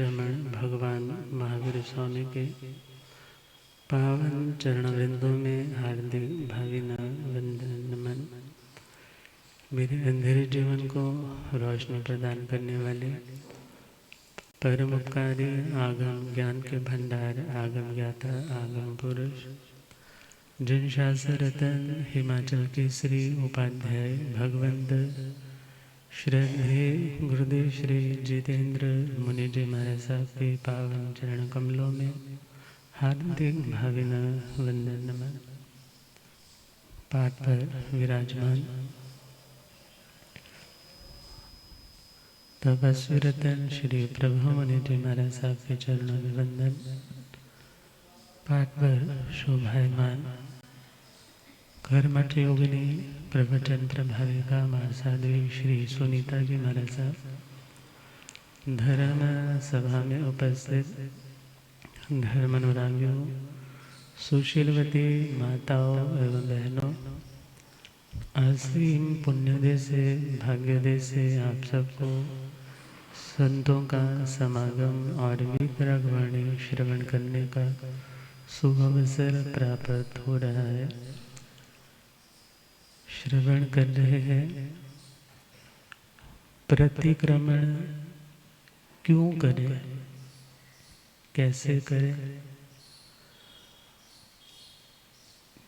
श्रमण भगवान महावीर स्वामी के पावन चरण बिंदु में हार्दिक भावना वंदन नमन। मेरे अंधेरे जीवन को रोशनी प्रदान करने वाले परम उपकारी आगम ज्ञान के भंडार आगम ज्ञाता आगम पुरुष जिन शास्त्र रतन हिमाचल के श्री उपाध्याय भगवंत श्रद्धे गुरुदेव श्री जितेंद्र मुनि जी महाराज साहब के पावन चरण कमलों में हार्दिक भावना वंदन नमन। पाठ पर विराजमान तपस्वी रतन श्री प्रभु मुनि जी महाराज साहब के चरणों में वंदन। पाठ पर शोभायमान कर्मठ योगिनी प्रवचन प्रभाविका मां साध्वी श्री सुनीता जी महाराज साहब, धर्म सभा में उपस्थित धर्म अनुरागियों, सुशीलवती माताओं एवं बहनों, असीम पुण्यदे से भाग्यदे से आप सबको संतों का समागम और वितरक वाणी श्रवण करने का शुभ अवसर प्राप्त हो रहा है। श्रवण कर रहे हैं प्रतिक्रमण क्यों करें, कैसे करें।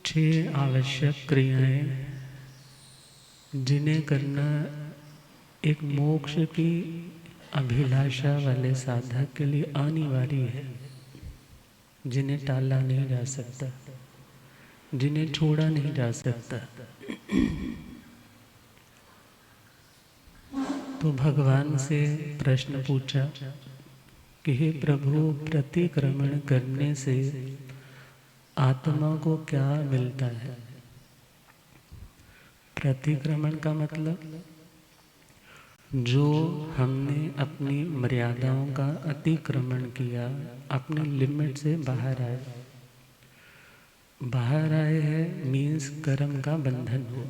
6 आवश्यक क्रियाएं जिन्हें करना एक मोक्ष की अभिलाषा वाले साधक के लिए अनिवार्य है, जिन्हें टाला नहीं जा सकता, जिन्हें छोड़ा नहीं जा सकता। तो भगवान से प्रश्न पूछा कि हे प्रभु, प्रतिक्रमण करने से आत्मा को क्या मिलता है। प्रतिक्रमण का मतलब जो हमने अपनी मर्यादाओं का अतिक्रमण किया, अपने लिमिट से बाहर आए हैं मीन्स कर्म का बंधन हो।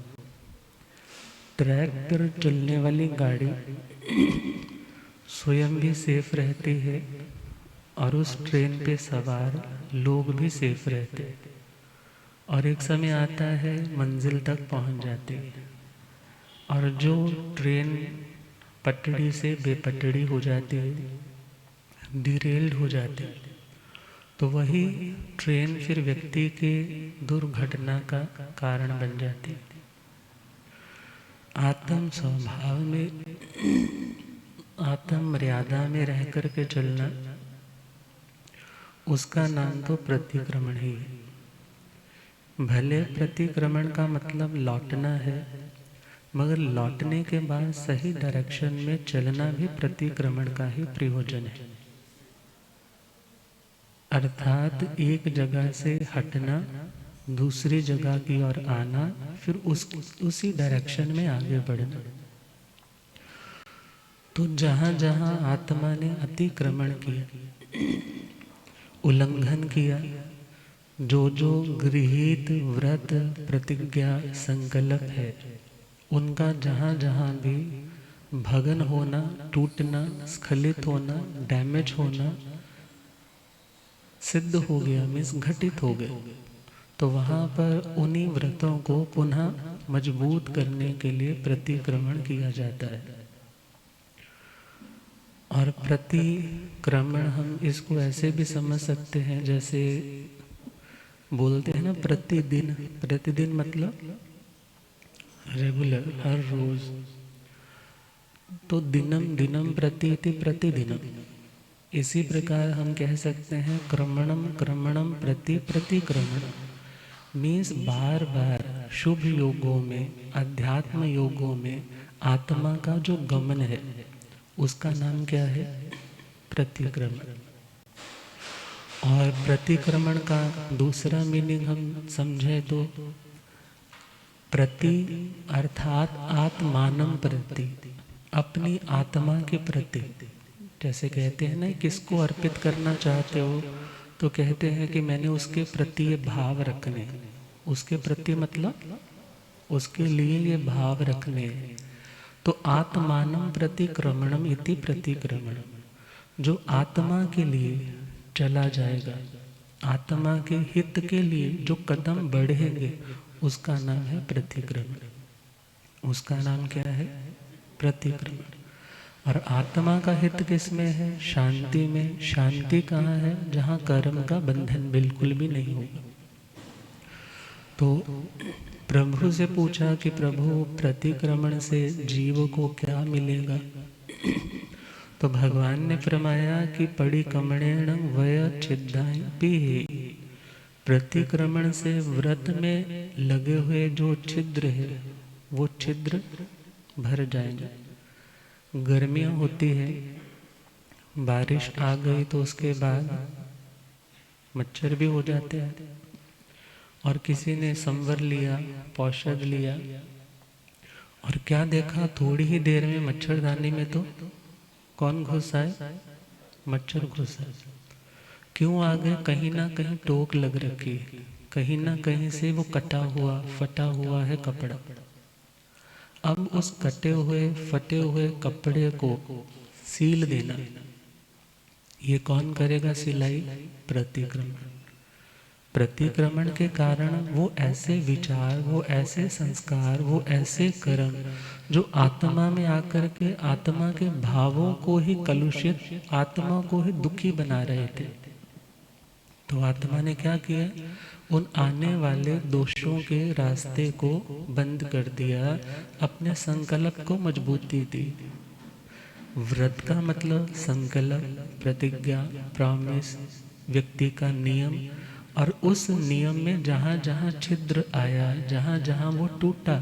ट्रैक पर चलने वाली गाड़ी स्वयं भी सेफ रहती है और उस ट्रेन पे सवार लोग भी सेफ रहते हैं, और एक समय आता है मंजिल तक पहुंच जाती है, और जो ट्रेन पटड़ी से बेपटड़ी हो जाती है, डिरेल्ड हो जाती है, तो वही ट्रेन फिर व्यक्ति के दुर्घटना का कारण बन जाती है। आत्म स्वभाव में आत्म मर्यादा में रह कर के चलना, उसका नाम तो प्रतिक्रमण ही है। भले प्रतिक्रमण का मतलब लौटना है, मगर लौटने के बाद सही डायरेक्शन में चलना भी प्रतिक्रमण का ही प्रयोजन है। अर्थात एक जगह से हटना, दूसरी जगह की ओर आना, फिर उसी डायरेक्शन में आगे बढ़ना। तो जहाँ जहाँ आत्मा ने अतिक्रमण किया, उल्लंघन किया, जो जो गृहीत व्रत प्रतिज्ञा संकल्प है, उनका जहाँ जहाँ भी भंगन होना, टूटना, स्खलित होना, डैमेज होना सिद्ध हो गया, मीन्स घटित हो गए, तो वहाँ पर उन्हीं व्रतों को पुनः मजबूत करने के लिए प्रतिक्रमण किया जाता है। और प्रतिक्रमण हम इसको ऐसे भी समझ सकते हैं, जैसे बोलते हैं ना प्रतिदिन। प्रतिदिन मतलब रेगुलर, हर रोज। तो दिनम दिनम प्रति इति प्रतिदिनम। इसी प्रकार हम कह सकते हैं क्रमणम क्रमणम प्रति प्रतिक्रमण। मीन्स बार बार शुभ योगों में, अध्यात्म योगों में आत्मा का जो गमन है, उसका नाम क्या है? प्रतिक्रमण। और प्रतिक्रमण का दूसरा मीनिंग हम समझे तो प्रति अर्थात आत्मानम प्रति, अपनी आत्मा के प्रति। जैसे कहते हैं ना, किसको अर्पित करना चाहते हो, तो कहते हैं कि मैंने उसके प्रति ये भाव रखने। उसके प्रति मतलब उसके लिए ये भाव रखने। तो आत्मानम प्रतिक्रमणम इति प्रतिक्रमणम। जो आत्मा के लिए चला जाएगा, आत्मा के हित के लिए जो कदम बढ़ेंगे, उसका नाम है प्रतिक्रमण। उसका नाम क्या है? प्रतिक्रमण। और आत्मा का हित किसमें है? शांति में। शांति कहाँ है? जहाँ कर्म का बंधन बिल्कुल भी नहीं होगा। तो प्रभु से पूछा कि प्रभु, प्रतिक्रमण से जीव को क्या मिलेगा? तो भगवान ने फरमाया कि परिक्रमणेन वय छिद्धाय पीहि। प्रतिक्रमण से व्रत में लगे हुए जो छिद्र है, वो छिद्र भर जाएंगे। गर्मियाँ होती है, बारिश आ गई तो उसके बाद मच्छर भी हो जाते हैं। और किसी ने संवर लिया, औषध लिया, और क्या देखा, थोड़ी ही देर में मच्छरदानी में तो कौन घुस आए? मच्छर घुस आए। क्यों आ गए? कहीं ना कहीं टोक लग रखी है, कहीं ना कहीं से वो कटा हुआ, फटा हुआ है कपड़ा। अब उस कटे हुए, फटे हुए कपड़े को सील देना, ये कौन करेगा सिलाई? प्रतिक्रमण। प्रतिक्रमण के कारण वो ऐसे विचार, वो ऐसे संस्कार, वो ऐसे कर्म जो आत्मा में आकर के आत्मा के भावों को ही कलुषित, आत्मा को ही दुखी बना रहे थे। तो आत्मा ने क्या किया? उन आने वाले दोषों के रास्ते को बंद कर दिया, अपने संकल्प को मजबूती दी। व्रत का मतलब संकल्प, प्रतिज्ञा, प्रॉमिस, व्यक्ति का नियम। और उस नियम में जहाँ जहाँ छिद्र आया, जहाँ जहाँ वो टूटा,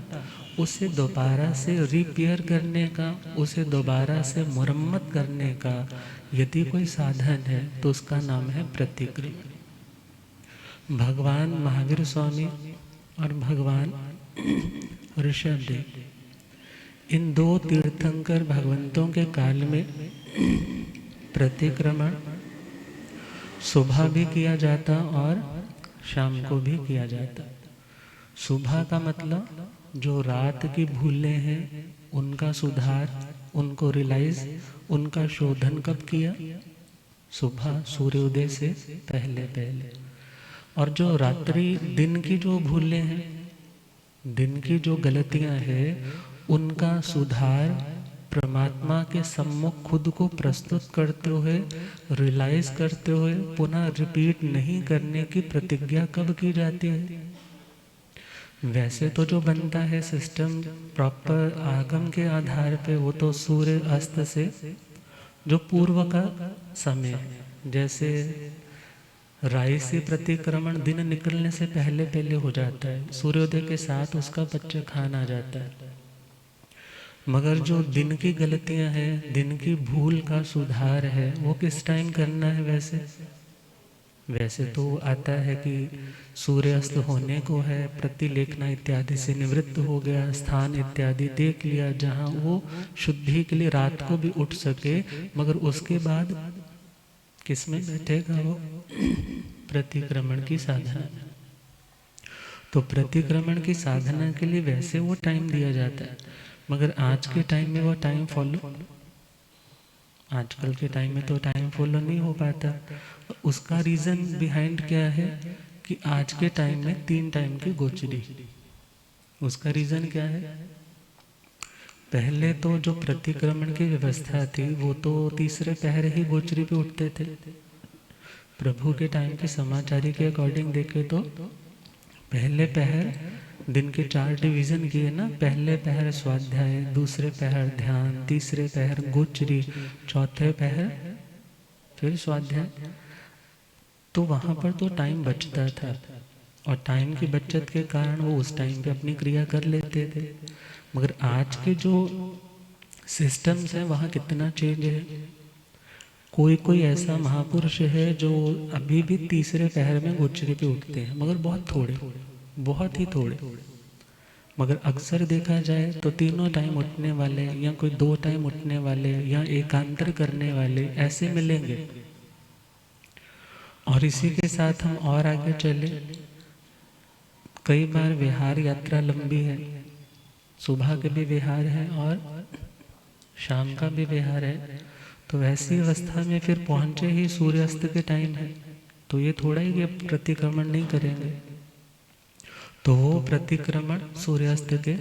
उसे दोबारा से रिपेयर करने का, उसे दोबारा से मुरम्मत करने का यदि कोई साधन है तो उसका नाम है प्रतिक्रमण। भगवान महावीर स्वामी और भगवान ऋषभदेव, इन दो तीर्थंकर भगवंतों के काल में प्रतिक्रमण सुबह भी किया जाता और शाम को भी किया जाता। सुबह का मतलब जो रात की भूलें हैं उनका सुधार, उनको रियलाइज, उनका शोधन कब किया? सुबह, सूर्योदय से पहले पहले। और जो रात्रि, दिन की जो भूलें हैं, दिन की जो गलतियां हैं, उनका सुधार परमात्मा के सम्मुख खुद को प्रस्तुत करते हुए, रियलाइज करते हुए, पुनः रिपीट नहीं करने की प्रतिज्ञा कब की जाती है? वैसे तो जो बनता है सिस्टम प्रॉपर आगम के आधार पे, वो तो सूर्य अस्त से जो पूर्व का समय, जैसे राय से प्रतिक्रमण दिन निकलने से पहले पहले हो जाता है, सूर्योदय के साथ उसका बच्चा खान आ जाता है। मगर जो दिन की गलतियां हैं, दिन की भूल का सुधार है, वो किस टाइम करना है? वैसे तो आता है कि सूर्यास्त होने को है, प्रतिलेखना इत्यादि से निवृत्त हो गया, स्थान इत्यादि देख लिया जहाँ वो शुद्धि के लिए रात को भी उठ सके। मगर उसके बाद किसमें बैठेगा वो? प्रतिक्रमण की साधना। तो प्रतिक्रमण की साधना के लिए वैसे वो टाइम दिया जाता है, मगर आज के टाइम में वो टाइम फॉलो, आजकल के टाइम में तो टाइम फॉलो नहीं हो पाता। उसका रीज़न बिहाइंड क्या है कि आज के टाइम में 3 टाइम की गोचरी। उसका रीज़न क्या है? पहले तो जो प्रतिक्रमण की व्यवस्था थी वो तो तीसरे पहर ही गोचरी पे उठते थे। प्रभु के टाइम के समाचारी के अकॉर्डिंग देखे तो पहले पहर दिन के 4 डिवीज़न किए ना, पहले पहर स्वाध्याय, दूसरे पहर ध्यान, तीसरे पहर गोचरी, चौथे पहर फिर स्वाध्याय। तो वहाँ पर तो टाइम बचता था, और टाइम की बचत के कारण वो उस टाइम पे अपनी क्रिया कर लेते थे। मगर आज के जो सिस्टम्स हैं वहाँ कितना चेंज है। कोई कोई ऐसा महापुरुष है जो अभी भी तीसरे पहर में गोचरी पे उठते हैं, मगर बहुत थोड़े, बहुत ही थोड़े। मगर अक्सर देखा जाए तो तीनों टाइम उठने वाले, या कोई 2 टाइम उठने वाले, या एकांतर करने वाले ऐसे मिलेंगे। और इसी के साथ हम और आगे चले, कई बार विहार यात्रा लंबी है, सुबह के भी विहार है और शाम का भी विहार है। तो ऐसी अवस्था में फिर पहुंचे ही सूर्यास्त के टाइम है, तो ये थोड़ा ही कि प्रतिक्रमण नहीं करेंगे, तो वो प्रतिक्रमण सूर्यास्त के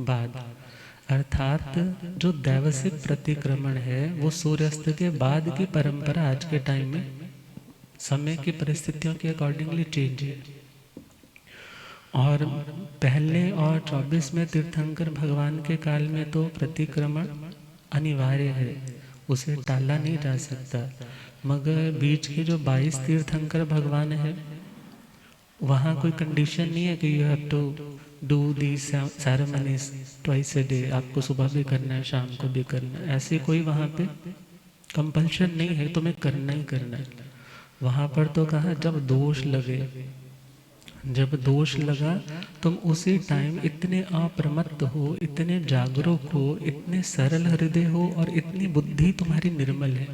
बाद, अर्थात जो दैवसिक प्रतिक्रमण है वो सूर्यास्त के बाद की परंपरा आज के टाइम में समय की परिस्थितियों के अकॉर्डिंगली चेंज है। और पहले और 24वें तीर्थंकर भगवान के काल में तो प्रतिक्रमण अनिवार्य है, उसे टाला नहीं जा सकता। मगर बीच के जो 22 तीर्थंकर भगवान है वहाँ कोई कंडीशन नहीं है कि you have to do the ceremonies twice a day, आपको सुबह भी करना है शाम को भी करना है, ऐसे कोई वहाँ पे कंपल्शन नहीं है, तुम्हें करना ही करना है। वहाँ पर तो कहा जब दोष लगे, जब दोष लगा तुम उसी टाइम इतने अप्रमत्त हो, इतने जागरूक हो, इतने सरल हृदय हो और इतनी बुद्धि तुम्हारी निर्मल है,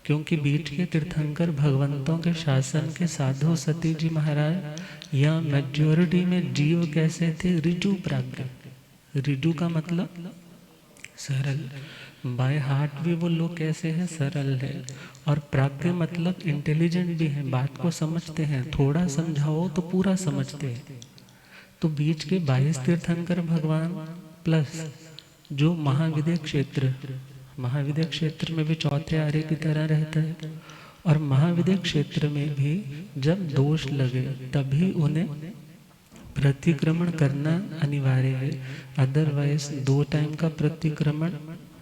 क्योंकि बीच के तीर्थंकर भगवंतों के शासन के साधु सती जी महाराज या मेजॉरिटी में जीव कैसे थे, रिजु प्राज्ञ। रिजु का मतलब सरल, बाय हार्ट भी वो लोग कैसे हैं, सरल है। और प्राज्ञ मतलब इंटेलिजेंट भी हैं, बात को समझते हैं, थोड़ा समझाओ तो पूरा समझते हैं। तो बीच के 22 तीर्थंकर भगवान प्लस जो महाविद्य क्षेत्र, महाविद्य क्षेत्र में भी चौथे आर्य की तरह रहता है, और महाविद्य क्षेत्र में भी जब दोष लगे तभी उन्हें प्रतिक्रमण करना अनिवार्य है। अदरवाइज 2 टाइम का प्रतिक्रमण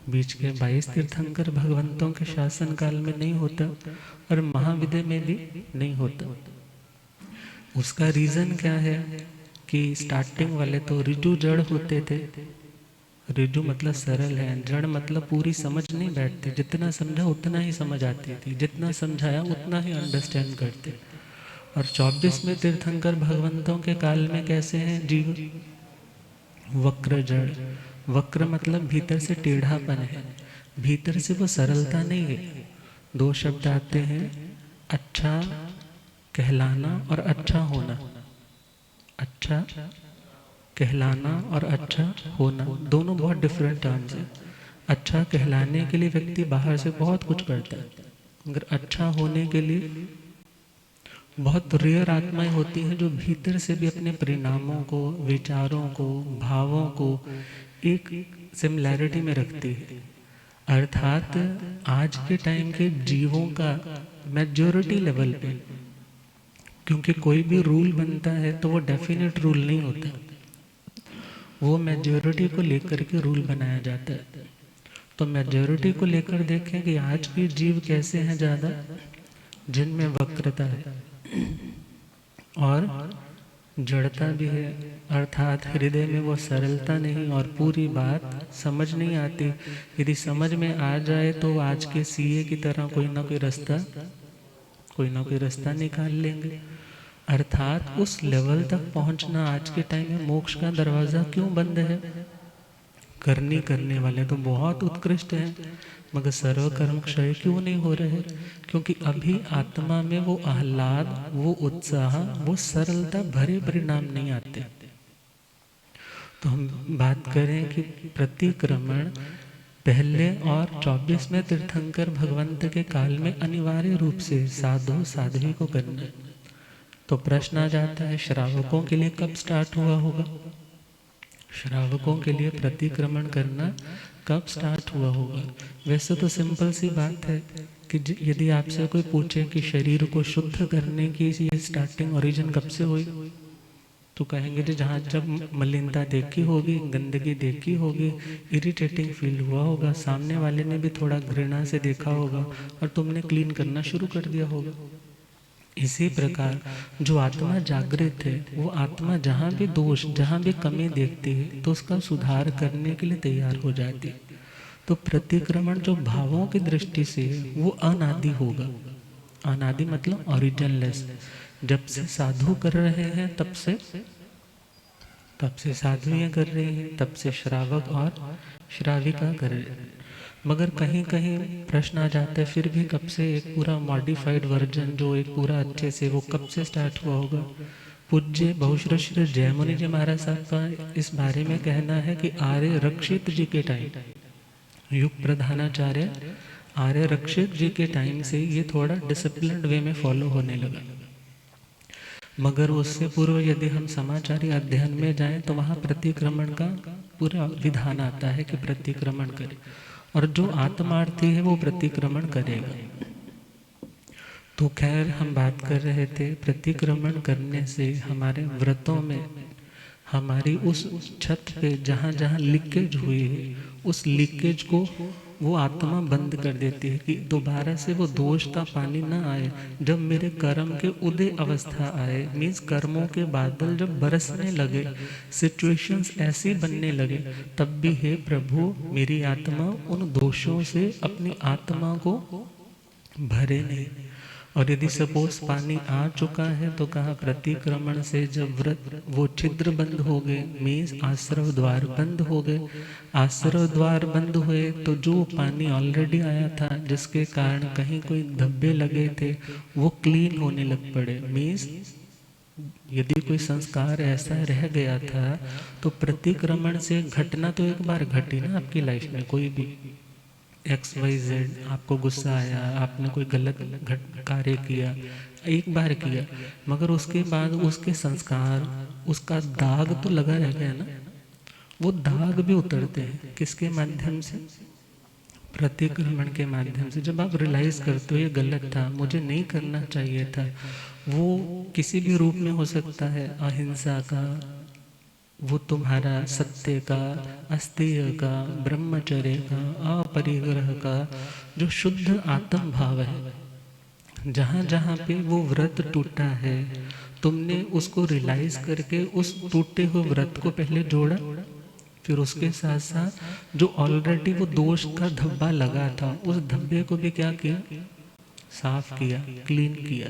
बीच के 22 तीर्थंकर भगवंतों के शासन काल में नहीं होता और महाविद्य में भी नहीं होता। उसका रीजन क्या है कि स्टार्टिंग वाले तो रिजु जड़ होते थे। रिजु मतलब सरल है, जड़ मतलब पूरी समझ नहीं बैठती, जितना समझा उतना ही समझ आती थी, जितना समझाया उतना ही अंडरस्टैंड करते। और 24वें तीर्थंकर भगवंतों के काल में कैसे हैं जीव, वक्र जड़। वक्र मतलब भीतर से टेढ़ापन है, भीतर से वो सरलता नहीं है। 2 शब्द आते हैं, अच्छा कहलाना और अच्छा होना। अच्छा कहलाना और अच्छा होना दोनों बहुत डिफरेंट टर्म्स हैं। अच्छा कहलाने के लिए व्यक्ति बाहर से बहुत कुछ करता है, मगर अच्छा होने के लिए बहुत रेयर आत्माएं होती हैं जो भीतर से भी अपने परिणामों को, विचारों को, भावों को एक सिमिलैरिटी में रखती है। अर्थात आज के टाइम के जीवों का मेजॉरिटी लेवल पे, क्योंकि कोई भी रूल बनता है तो वो डेफिनेट रूल नहीं होता, वो मेजॉरिटी को लेकर के रूल बनाया जाता है। तो मेजॉरिटी को लेकर देखें कि आज के जीव कैसे हैं, ज़्यादा जिनमें वक्रता है और जड़ता भी है, अर्थात हृदय में वो सरलता नहीं और पूरी बात समझ नहीं आती। यदि समझ में आ जाए तो आज के सीए की तरह कोई ना कोई रास्ता निकाल लेंगे। अर्थात उस लेवल तक पहुंचना आज के टाइम में मोक्ष का दरवाज़ा क्यों बंद है? करने वाले तो बहुत उत्कृष्ट हैं, मगर सर्व कर्म क्षय क्यों नहीं हो रहे? क्योंकि अभी आत्मा में वो आह्लाद, वो उत्साह, वो सरलता भरे परिणाम नहीं आते। तो हम बात करें कि प्रतिक्रमण पहले और 24वें तीर्थंकर भगवंत के काल में अनिवार्य रूप से साधु साध्वी को करना। तो प्रश्न आ जाता है, श्रावकों के लिए कब स्टार्ट हुआ होगा? श्रावकों के लिए प्रतिक्रमण करना कब स्टार्ट हुआ होगा? वैसे तो सिंपल सी बात है कि यदि आपसे कोई पूछे कि शरीर को शुद्ध करने की ये स्टार्टिंग ओरिजिन कब से हुई, तो कहेंगे कि जहाँ जब मलिनता देखी होगी, गंदगी देखी होगी, इरिटेटिंग फील हुआ होगा, सामने वाले ने भी थोड़ा घृणा से देखा होगा और तुमने क्लीन करना शुरू कर दिया होगा। इसी प्रकार जो आत्मा जागृत है, वो आत्मा जहाँ भी दोष, जहाँ भी कमी देखती है तो उसका सुधार करने के लिए तैयार हो जाती है। तो प्रतिक्रमण जो भावों की दृष्टि से है वो अनादि होगा। अनादि मतलब ओरिजिनलेस। जब से साधु कर रहे हैं तब से साधुएं कर रही हैं, तब से श्रावक और श्राविका कर रहे हैं। मगर कहीं कहीं प्रश्न आ जाता है, फिर भी कब से एक पूरा मॉडिफाइड वर्जन जो एक पूरा अच्छे से, वो कब से स्टार्ट हुआ होगा? पूज्य बहुश्री जयमुनि जी महाराज साहब का इस बारे में कहना है कि आर्य रक्षित जी के टाइम, युग प्रधानाचार्य आर्य रक्षित जी के टाइम से ये थोड़ा डिसिप्लिन्ड वे में फॉलो होने लगा। मगर उससे पूर्व यदि हम समाचारी अध्ययन में जाएं तो वहाँ प्रतिक्रमण का पूरा विधान आता है कि प्रतिक्रमण करे, और जो आत्मार्थी है वो प्रतिक्रमण करेगा। तो खैर हम बात कर रहे थे प्रतिक्रमण करने से हमारे व्रतों में हमारी उस छत पे जहाँ जहाँ लीकेज हुई है उस लीकेज को वो आत्मा बंद कर देती है कि दोबारा से वो दोष का पानी ना आए। जब मेरे कर्म के उदय अवस्था आए, मीन्स कर्मों के बादल जब बरसने लगे, सिचुएशंस ऐसी बनने लगे, तब भी हे प्रभु मेरी आत्मा उन दोषों से अपनी आत्मा को भरे नहीं। और यदि सपोज पानी आ चुका है तो कहा प्रतिक्रमण से जब व्रत वो छिद्र बंद हो गए, मीन्स आश्रव द्वार बंद हो गए। आश्रव द्वार बंद हुए तो जो पानी ऑलरेडी आया था जिसके कारण कहीं कोई धब्बे लगे थे वो क्लीन होने लग पड़े। मीन्स यदि कोई संस्कार ऐसा रह गया था तो प्रतिक्रमण से घटना तो एक बार घटी ना आपकी लाइफ में, कोई भी XYZ आपको गुस्सा आया, आपने कोई गलत कार्य किया, एक बार किया, मगर उसके बाद उसके संस्कार, उसका दाग तो लगा रह गया ना। वो दाग भी उतरते हैं किसके माध्यम से? प्रतिक्रमण के माध्यम से। जब आप रियलाइज करते हो ये गलत था, मुझे नहीं करना चाहिए था, वो किसी भी रूप में हो सकता है, अहिंसा का, वो तुम्हारा सत्य का, अस्तेय का, ब्रह्मचर्य का, अपरिग्रह का जो शुद्ध आत्म भाव है, जहाँ जहाँ पे वो व्रत टूटा है तुमने उसको रियलाइज करके उस टूटे हुए व्रत को पहले जोड़ा, फिर उसके साथ साथ जो ऑलरेडी वो दोष का धब्बा लगा था उस धब्बे को भी क्या किया? साफ किया, क्लीन किया।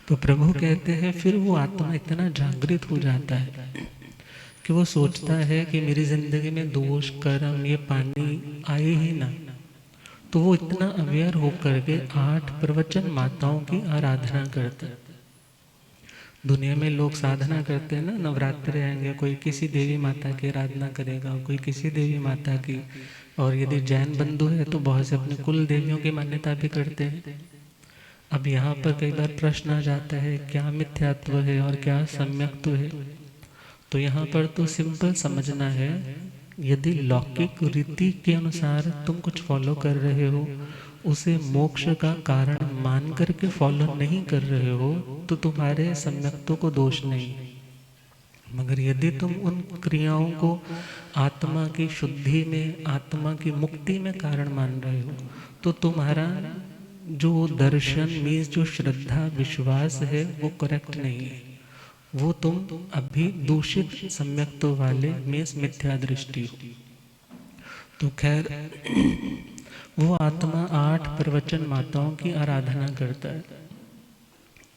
तो प्रभु कहते हैं फिर वो आत्मा इतना जागृत हो जाता है कि वो सोचता है कि मेरी जिंदगी में दोष, कर्म, ये पानी आए ही ना। तो वो इतना अवेयर होकर के 8 प्रवचन माताओं की आराधना करता है। दुनिया में लोग साधना करते हैं ना, नवरात्रि आएंगे कोई किसी देवी माता की आराधना करेगा, कोई किसी देवी माता की, और यदि जैन बंधु है तो बहुत से अपने कुल देवियों की मान्यता भी करते हैं। अब यहाँ पर कई बार प्रश्न आ जाता है क्या मिथ्यात्व है और क्या सम्यक्त्व है। तो यहाँ पर तो सिंपल समझना है, यदि लौकिक रीति के अनुसार तुम कुछ फॉलो कर रहे हो, उसे मोक्ष का कारण मान करके फॉलो नहीं कर रहे हो, तो तुम्हारे सम्यक्त्व को दोष नहीं। मगर यदि तुम उन क्रियाओं को आत्मा की शुद्धि में, आत्मा की मुक्ति में कारण मान रहे हो, तो तुम्हारा जो दर्शन मीन्स जो श्रद्धा विश्वास है वो करेक्ट नहीं है, वो तुम अभी दूषित सम्यक्त्व वाले मीन्स मिथ्या दृष्टि हो। तो खैर वो आत्मा 8 प्रवचन माताओं की आराधना करता है।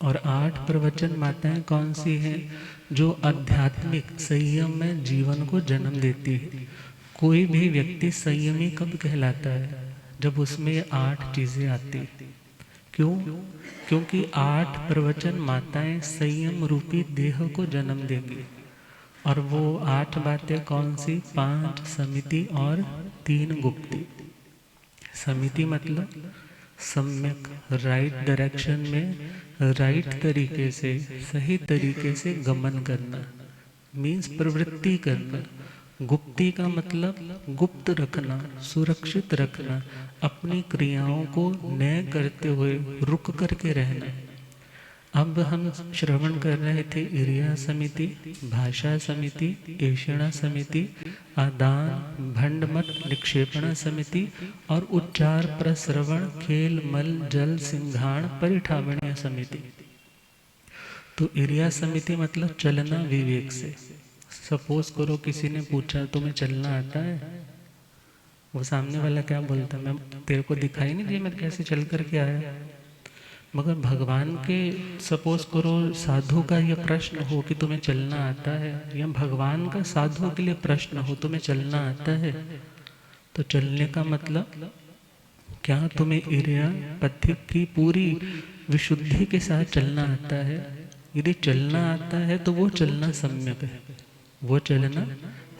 और 8 प्रवचन माताएं कौन सी हैं? जो आध्यात्मिक संयम में जीवन को जन्म देती है। कोई भी व्यक्ति संयमी कब कहलाता है? जब उसमें ये 8 चीजें आती। क्यों? क्योंकि 8 प्रवचन माताएं संयम रूपी देह को जन्म देंगी। और वो 8 बातें कौन सी? 5 समिति और 3 गुप्ति। समिति मतलब सम्यक, राइट डायरेक्शन में राइट तरीके से, सही तरीके से गमन करना, मीन्स प्रवृत्ति करना। गुप्ति का मतलब गुप्त रखना, सुरक्षित रखना, अपनी क्रियाओं को नए करते हुए रुक करके रहना। अब हम श्रवण कर रहे थे इरिया समिति, भाषा समिति, ऐषणा समिति, आदान भंडमत निक्षेपणा समिति और उच्चार प्रश्रवण खेल मल जल सिंघाण परिठावणीय समिति। तो इरिया समिति मतलब चलना विवेक से। सपोज करो किसी ने पूछा तुम्हें चलना आता है, वो सामने वाला क्या बोलता? मैं तेरे को दिखाई नहीं दिया मैं कैसे चल करके आया। मगर भगवान के सपोज करो साधु का यह प्रश्न हो कि तुम्हें चलना आता है, या भगवान का साधु के लिए प्रश्न हो तुम्हें चलना आता है, तो चलने का मतलब क्या तुम्हें इरिया पथिक की पूरी विशुद्धि के साथ चलना आता है? यदि चलना आता है तो वो चलना सम्यक है, वो चलना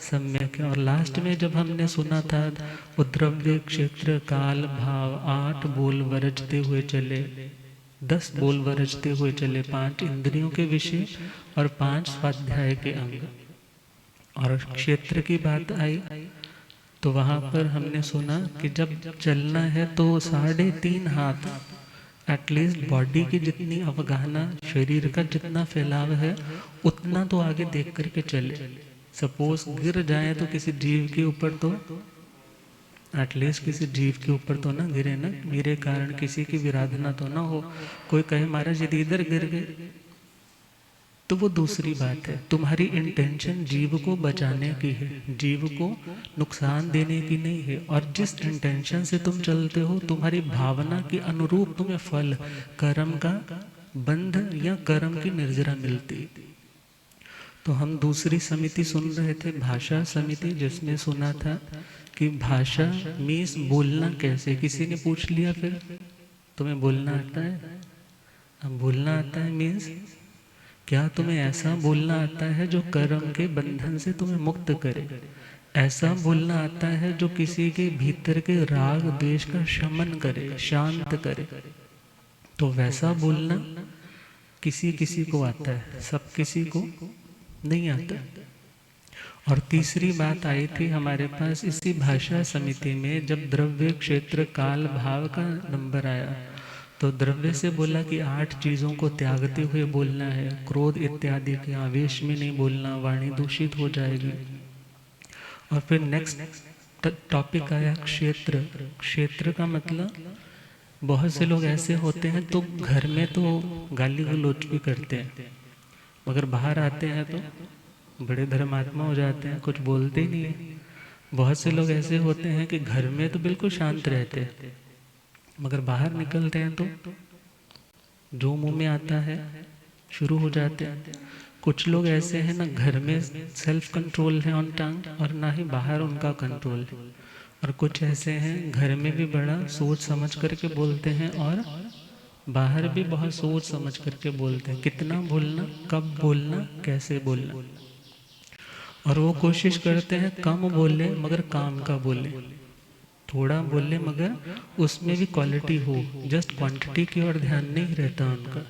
सम्यक है। और लास्ट में जब हमने सुना था वो द्रव्य क्षेत्र काल भाव 8 बोल वरजते हुए चले, 10 बोल वरजते हुए चले, 5 इंद्रियों के विषय और 5 स्वाध्याय के अंग, और क्षेत्र की बात आई तो वहां पर हमने सुना कि जब चलना है तो 3.5 हाथ एटलीस्ट बॉडी की जितनी अवगाहना, शरीर का जितना फैलाव है उतना तो आगे देख करके चले। सपोज गिर जाए तो किसी जीव के ऊपर तो एटलीस्ट किसी जीव के ऊपर तो ना गिरे ना, मेरे कारण किसी की विराधना तो ना हो। कोई कहे महाराज यदि इधर गिर गए तो वो दूसरी बात है। तुम्हारी इंटेंशन जीव को बचाने की है, जीव को नुकसान देने की नहीं है। और जिस इंटेंशन से तुम चलते हो तुम्हारी भावना के अनुरूप तुम्हें फल, कर्म का बंध या कर्म की निर्जरा मिलती। तो हम दूसरी समिति सुन रहे थे, भाषा समिति, जिसमें सुना था कि भाषा मीन्स बोलना कैसे। किसी ने पूछ लिया फिर तुम्हें बोलना आता है? अब बोलना आता है मीन्स क्या तुम्हें ऐसा बोलना आता है जो कर्म के बंधन से तुम्हें मुक्त करे? ऐसा बोलना आता है जो किसी के भीतर के राग द्वेष का शमन करे, शांत करे? तो वैसा बोलना किसी किसी को आता है, सब किसी को नहीं आता। और तीसरी बात आई थी हमारे पास इसी भाषा समिति में, जब द्रव्य क्षेत्र काल भाव का नंबर आया तो द्रव्य से बोला कि 8 चीजों को त्यागते हुए बोलना है, क्रोध इत्यादि के आवेश में नहीं बोलना, वाणी दूषित हो जाएगी। और फिर नेक्स्ट टॉपिक आया क्षेत्र। क्षेत्र का मतलब बहुत से लोग ऐसे होते हैं तो घर में तो गाली गलौज भी करते हैं, मगर बाहर आते हैं तो बड़े धर्मात्मा हो जाते हैं, कुछ बोलते ही नहीं है। बहुत से लोग ऐसे होते हैं कि घर में तो बिल्कुल शांत रहते हैं, मगर बाहर निकलते हैं तो जो मुंह में आता है शुरू हो जाते हैं। कुछ लोग ऐसे हैं ना, घर में सेल्फ कंट्रोल है ऑन टंग और ना ही बाहर उनका कंट्रोल है। और कुछ ऐसे हैं घर में भी बड़ा सोच समझ करके बोलते हैं और बाहर भी बहुत सोच समझ करके बोलते हैं। कितना बोलना, कब बोलना, कैसे बोलना। और वो कोशिश करते हैं कम बोले मगर काम का बोले, थोड़ा बोले मगर उसमें भी क्वालिटी हो, जस्ट क्वांटिटी की ओर ध्यान नहीं रहता उनका।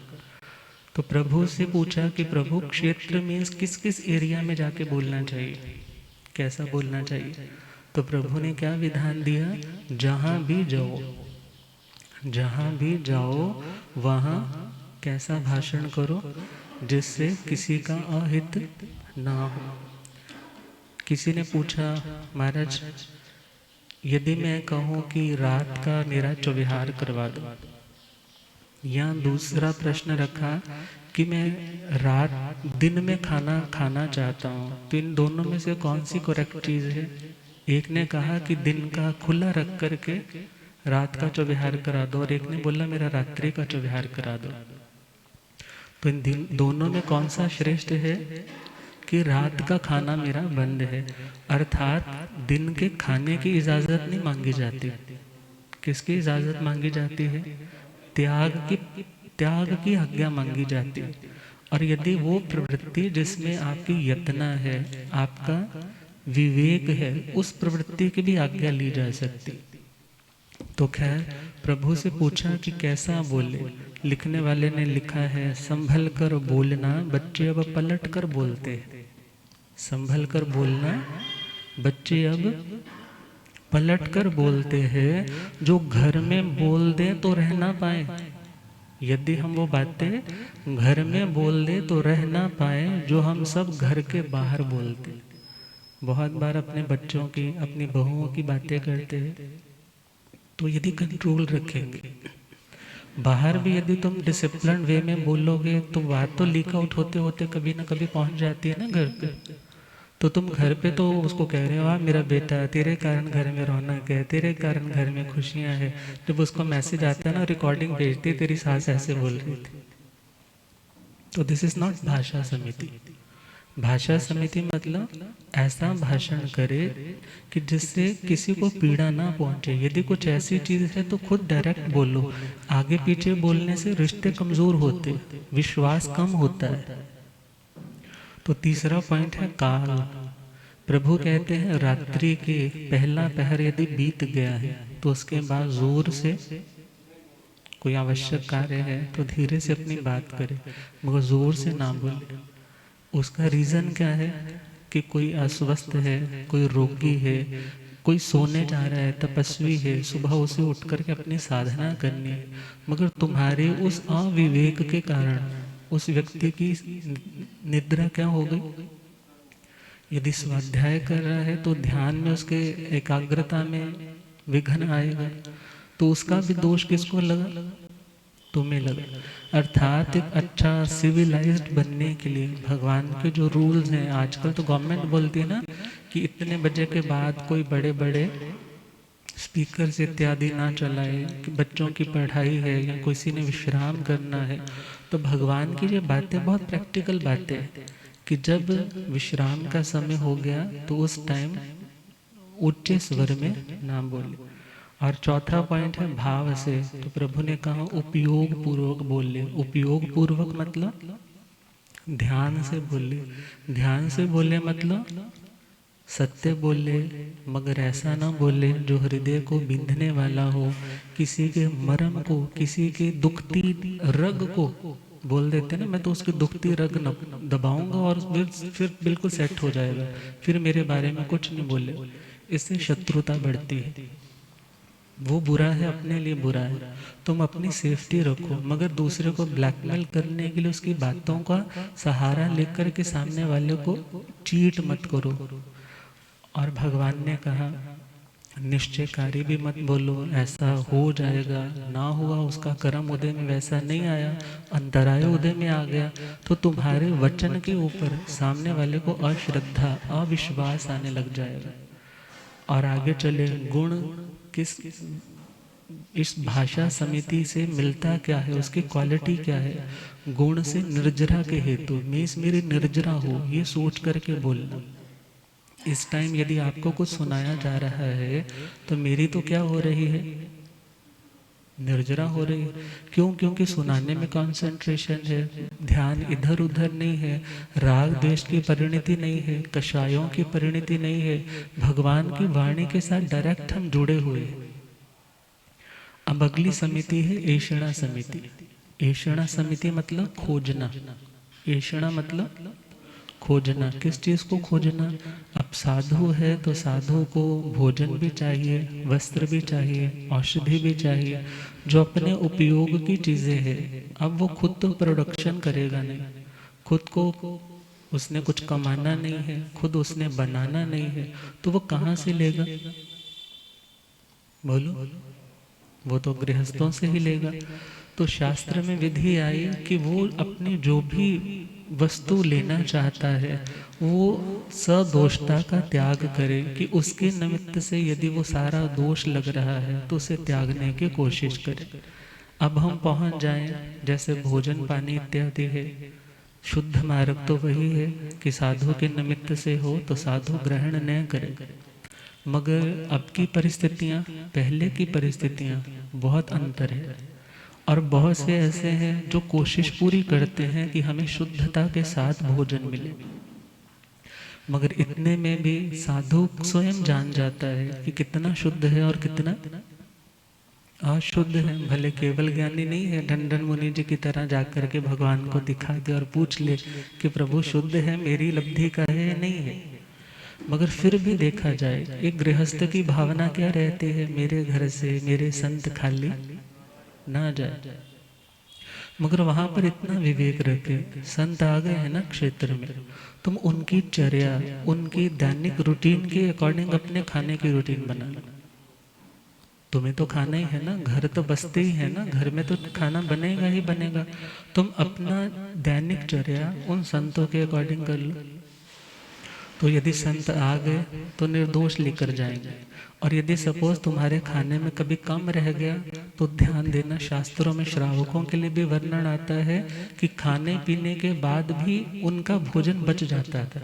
तो प्रभु से पूछा कि प्रभु क्षेत्र मीन्स किस किस एरिया में जाके बोलना चाहिए, कैसा बोलना चाहिए? तो प्रभु ने क्या विधान दिया, जहां भी जाओ, जहां भी जाओ वहां कैसा भाषण करो जिससे किसी का अहित ना हो। किसी ने पूछा महाराज यदि मैं कहूँ कि रात का मेरा चौविहार करवा दो, या दूसरा प्रश्न रखा कि मैं रात दिन में खाना खाना चाहता हूँ, तो इन दोनों में से कौन सी करेक्ट चीज़ है? एक ने कहा कि दिन का खुला रख करके रात का चौविहार करा दो, और एक ने बोला मेरा रात्रि का चौविहार करा दो। तो इन दोनों में कौन सा श्रेष्ठ है? कि रात का खाना मेरा बंद है, अर्थात दिन के खाने की इजाजत नहीं मांगी जाती। किसकी इजाजत मांगी जाती है? त्याग की आज्ञा मांगी जाती है। और यदि वो प्रवृत्ति जिसमें आपकी यत्न है, आपका विवेक है, उस प्रवृत्ति की भी आज्ञा ली जा सकती। तो खैर प्रभु से पूछा कि कैसा बोले। लिखने वाले ने लिखा है संभल कर बोलना बच्चे अब पलट कर बोलते हैं। संभल कर बोलना बच्चे अब पलट कर बोलते हैं। जो घर में बोल दे तो रह ना पाए, यदि हम वो बातें घर में बोल दे तो रह ना पाए जो हम सब घर के बाहर बोलते। बहुत बार अपने बच्चों की, अपनी बहुओं की बातें करते हैं, तो यदि कंट्रोल रखेंगे, बाहर भी यदि तुम डिसिप्लिन वे में बोलोगे तो बात तो लीक आउट होते होते कभी ना कभी पहुंच जाती है ना घर पे। तो तुम घर पे तो उसको कह रहे हो आ मेरा बेटा, तेरे कारण घर में रौनक है, तेरे कारण घर में खुशियां हैं। जब उसको मैसेज आता है ना, रिकॉर्डिंग भेजती तेरी सास ऐसे बोल रही थी। तो दिस इज नॉट भाषा समिति। भाषा समिति मतलब ऐसा भाषण करे कि जिससे किसी को पीड़ा ना पहुंचे। यदि कुछ ऐसी चीज है तो खुद डायरेक्ट बोलो। आगे पीछे बोलने से रिश्ते कमजोर होते, विश्वास कम होता है। तो तीसरा पॉइंट है काल। प्रभु कहते हैं रात्रि के पहला पहर यदि बीत गया है तो उसके बाद जोर से कोई आवश्यक कार्य है तो धीरे से अपनी बात करे, मगर जोर से ना बोले। उसका रीजन क्या है कि कोई अस्वस्थ है, कोई रोगी है, कोई सोने जा रहा है, तपस्वी है, सुबह उसे उठ करके अपनी साधना करनी है, मगर तुम्हारे उस अविवेक के कारण उस व्यक्ति की निद्रा क्या हो गई। यदि स्वाध्याय कर रहा है तो ध्यान में उसके एकाग्रता में विघ्न आएगा, तो उसका भी दोष किसको लगा, तुम्हें लगा। अर्थात एक अच्छा सिविलाइज्ड बनने के लिए भगवान के जो रूल्स हैं, आजकल तो गवर्नमेंट बोलती है ना कि इतने बजे के बाद कोई बड़े बड़े स्पीकर्स इत्यादि ना चलाए, कि बच्चों की पढ़ाई है या किसी ने विश्राम करना है। तो भगवान की ये बातें बहुत प्रैक्टिकल बातें हैं कि जब विश्राम का समय हो गया तो उस टाइम उच्च स्वर में नाम बोले। और चौथा पॉइंट है भाव से, तो प्रभु ने कहा उपयोग पूर्वक बोले। उपयोग पूर्वक मतलब ध्यान से बोले। ध्यान से बोले मतलब सत्य बोले, मगर ऐसा ना बोले जो हृदय को बिंधने वाला हो, किसी के मर्म को, किसी के दुखती रग को बोल देते ना, मैं तो उसकी दुखती रग दबाऊंगा और फिर बिल्कुल सेट हो जाएगा, फिर मेरे बारे में कुछ नहीं बोले। इससे शत्रुता बढ़ती है, वो बुरा है, अपने लिए बुरा है। तुम अपनी सेफ्टी रखो, मगर दूसरे को ब्लैकमेल करने के लिए उसकी बातों का सहारा लेकर के सामने वाले को चीट मत करो। और भगवान ने कहा निश्चयकारी भी मत बोलो, ऐसा हो जाएगा, ना हुआ उसका कर्म उदय में वैसा नहीं आया, अंतराय उदय में आ गया, तो तुम्हारे वचन के ऊपर सामने वाले को अश्रद्धा, अविश्वास आने लग जाएगा। और आगे चले, गुण किस इस भाषा समिति से मिलता क्या है, उसकी क्वालिटी क्या है। गुण से निर्जरा के हेतु, मीन्स मेरी निर्जरा हो, ये सोच करके बोलना। इस टाइम यदि आपको कुछ सुनाया जा रहा है तो मेरी तो क्या हो रही है, निर्जरा हो रही है। क्यों? क्योंकि सुनाने में कंसंट्रेशन है, ध्यान इधर उधर नहीं है, राग द्वेष की परिणति नहीं है, कषायों की परिणति नहीं है, भगवान की वाणी के साथ डायरेक्ट हम जुड़े हुए हैं। अब अगली समिति है ऐषणा समिति। ऐषणा समिति मतलब खोजना। ऐषणा मतलब खोजना। किस चीज को खोजना? अब साधु है तो साधु को भोजन भी चाहिए, वस्त्र भी चाहिए, औषधि भी चाहिए, जो अपने उपयोग की चीजें हैं। अब वो खुद तो प्रोडक्शन करेगा नहीं, खुद को उसने कुछ कमाना नहीं है, खुद उसने बनाना नहीं है, तो वो कहाँ से लेगा? बोलो, वो तो गृहस्थों से ही लेगा। तो शास्त्र में विधि आई कि वो अपनी जो भी वस्तु लेना चाहता है वो सदोषता का त्याग करे, कि उसके निमित्त से यदि वो सारा दोष लग रहा है तो उसे त्यागने की कोशिश करे। अब हम पहुंच जाएं, जैसे भोजन पानी इत्यादि है, शुद्ध मार्ग तो वही है कि साधु के निमित्त से हो तो साधु ग्रहण न करे। मगर अब की परिस्थितियां, पहले की परिस्थितियां बहुत अंतर है। और बहुत से ऐसे हैं जो कोशिश पूरी करते हैं कि हमें शुद्धता के साथ भोजन मिले, मगर इतने में भी साधु स्वयं जान जाता है कि कितना शुद्ध है और कितना अशुद्ध है। भले केवल ज्ञानी नहीं है, टंडन मुनि जी की तरह जाकर के भगवान को दिखा दे और पूछ ले कि प्रभु शुद्ध है, मेरी लब्धि का है या नहीं है, मगर फिर भी देखा जाए एक गृहस्थ की भावना क्या रहती है, मेरे घर से मेरे संत खाली ना जाए। मगर वहां पर इतना विवेक रखे, संत आ गए हैं ना क्षेत्र में, तुम उनकी चर्या, उनकी दैनिक रूटीन के अकॉर्डिंग अपने खाने की रूटीन बना लो। तुम्हें तो खाना ही है ना, घर तो बसते ही है ना, घर में तो खाना बनेगा ही बनेगा। तुम अपना दैनिक चर्या उन संतों के अकॉर्डिंग कर लो। तो यदि संत आ गए तो निर्दोष लेकर जाएंगे, और यदि सपोज तुम्हारे खाने में कभी कम रह गया तो ध्यान देना, शास्त्रों में श्रावकों के लिए भी वर्णन आता है कि खाने पीने के बाद भी उनका भोजन बच जाता था,